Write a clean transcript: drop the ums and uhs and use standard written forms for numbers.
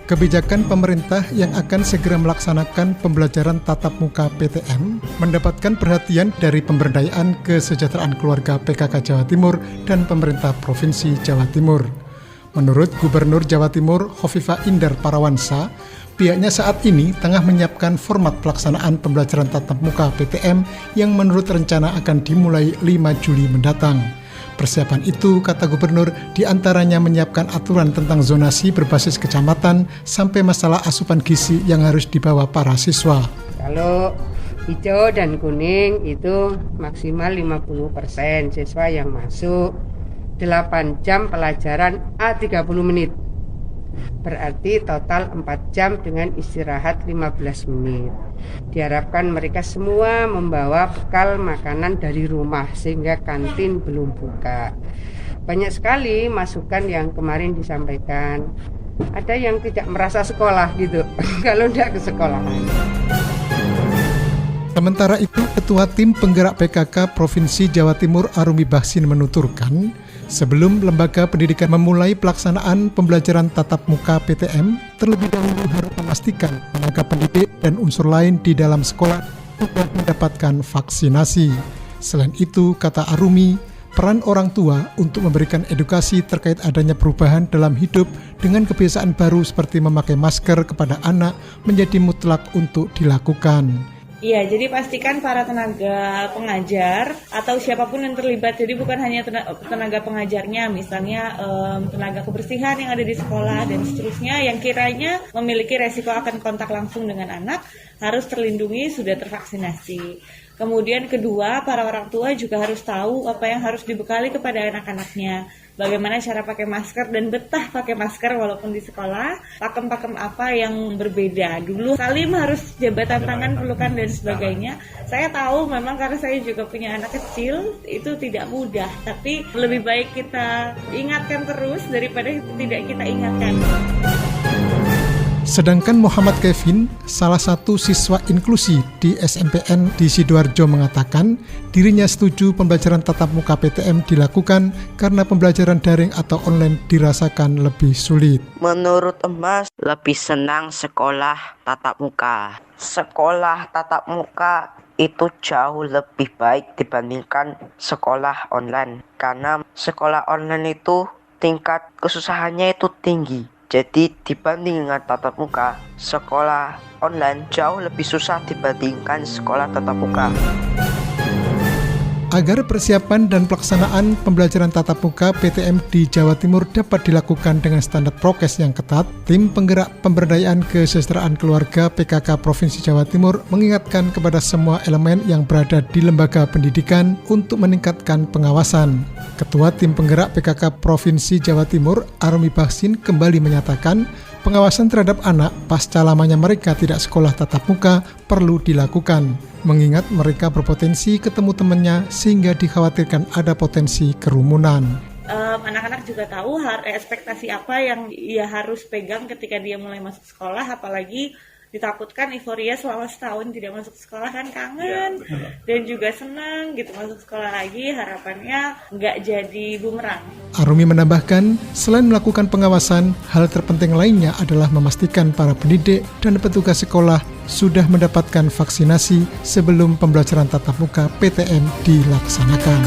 Kebijakan pemerintah yang akan segera melaksanakan pembelajaran tatap muka PTM mendapatkan perhatian dari Pemberdayaan Kesejahteraan Keluarga PKK Jawa Timur dan pemerintah Provinsi Jawa Timur. Menurut Gubernur Jawa Timur Khofifah Indar Parawansa, pihaknya saat ini tengah menyiapkan format pelaksanaan pembelajaran tatap muka PTM yang menurut rencana akan dimulai 5 Juli mendatang. Persiapan itu, kata Gubernur, diantaranya menyiapkan aturan tentang zonasi berbasis kecamatan sampai masalah asupan gizi yang harus dibawa para siswa. Kalau hijau dan kuning itu maksimal 50% siswa yang masuk, 8 jam pelajaran A30 menit. Berarti total 4 jam dengan istirahat 15 menit. Diharapkan mereka semua membawa bekal makanan dari rumah sehingga kantin belum buka. Banyak sekali masukan yang kemarin disampaikan. Ada yang tidak merasa sekolah gitu kalau tidak ke sekolah. Sementara itu, Ketua Tim Penggerak PKK Provinsi Jawa Timur Arumi Bahsin menuturkan, sebelum lembaga pendidikan memulai pelaksanaan pembelajaran tatap muka PTM, terlebih dahulu harus memastikan tenaga pendidik dan unsur lain di dalam sekolah sudah mendapatkan vaksinasi. Selain itu, kata Arumi, peran orang tua untuk memberikan edukasi terkait adanya perubahan dalam hidup dengan kebiasaan baru seperti memakai masker kepada anak menjadi mutlak untuk dilakukan. Iya, jadi pastikan para tenaga pengajar atau siapapun yang terlibat, jadi bukan hanya tenaga pengajarnya, misalnya tenaga kebersihan yang ada di sekolah dan seterusnya yang kiranya memiliki resiko akan kontak langsung dengan anak harus terlindungi, sudah tervaksinasi. Kemudian kedua, para orang tua juga harus tahu apa yang harus dibekali kepada anak-anaknya. Bagaimana cara pakai masker dan betah pakai masker walaupun di sekolah, pakem-pakem apa yang berbeda. Dulu salim harus jabatan tangan, pelukan dan sebagainya. Saya tahu memang karena saya juga punya anak kecil, itu tidak mudah. Tapi lebih baik kita ingatkan terus daripada tidak kita ingatkan. Sedangkan Muhammad Kevin, salah satu siswa inklusi di SMPN di Sidoarjo mengatakan dirinya setuju pembelajaran tatap muka PTM dilakukan karena pembelajaran daring atau online dirasakan lebih sulit. Menurut Emas, lebih senang sekolah tatap muka. Sekolah tatap muka itu jauh lebih baik dibandingkan sekolah online. Karena sekolah online itu tingkat kesusahannya itu tinggi. Jadi dibanding dengan tatap muka, sekolah online jauh lebih susah dibandingkan sekolah tatap muka. Agar persiapan dan pelaksanaan pembelajaran tatap muka PTM di Jawa Timur dapat dilakukan dengan standar prokes yang ketat, Tim Penggerak Pemberdayaan Kesejahteraan Keluarga PKK Provinsi Jawa Timur mengingatkan kepada semua elemen yang berada di lembaga pendidikan untuk meningkatkan pengawasan. Ketua Tim Penggerak PKK Provinsi Jawa Timur, Arumi Bahsin, kembali menyatakan pengawasan terhadap anak pasca lamanya mereka tidak sekolah tatap muka perlu dilakukan, mengingat mereka berpotensi ketemu temannya sehingga dikhawatirkan ada potensi kerumunan. Anak-anak juga tahu ekspektasi apa yang ia harus pegang ketika dia mulai masuk sekolah, apalagi ditakutkan euforia selama setahun tidak masuk sekolah kan kangen dan juga senang gitu masuk sekolah lagi, harapannya nggak jadi bumerang. Arumi menambahkan, selain melakukan pengawasan, hal terpenting lainnya adalah memastikan para pendidik dan petugas sekolah sudah mendapatkan vaksinasi sebelum pembelajaran tatap muka PTM dilaksanakan.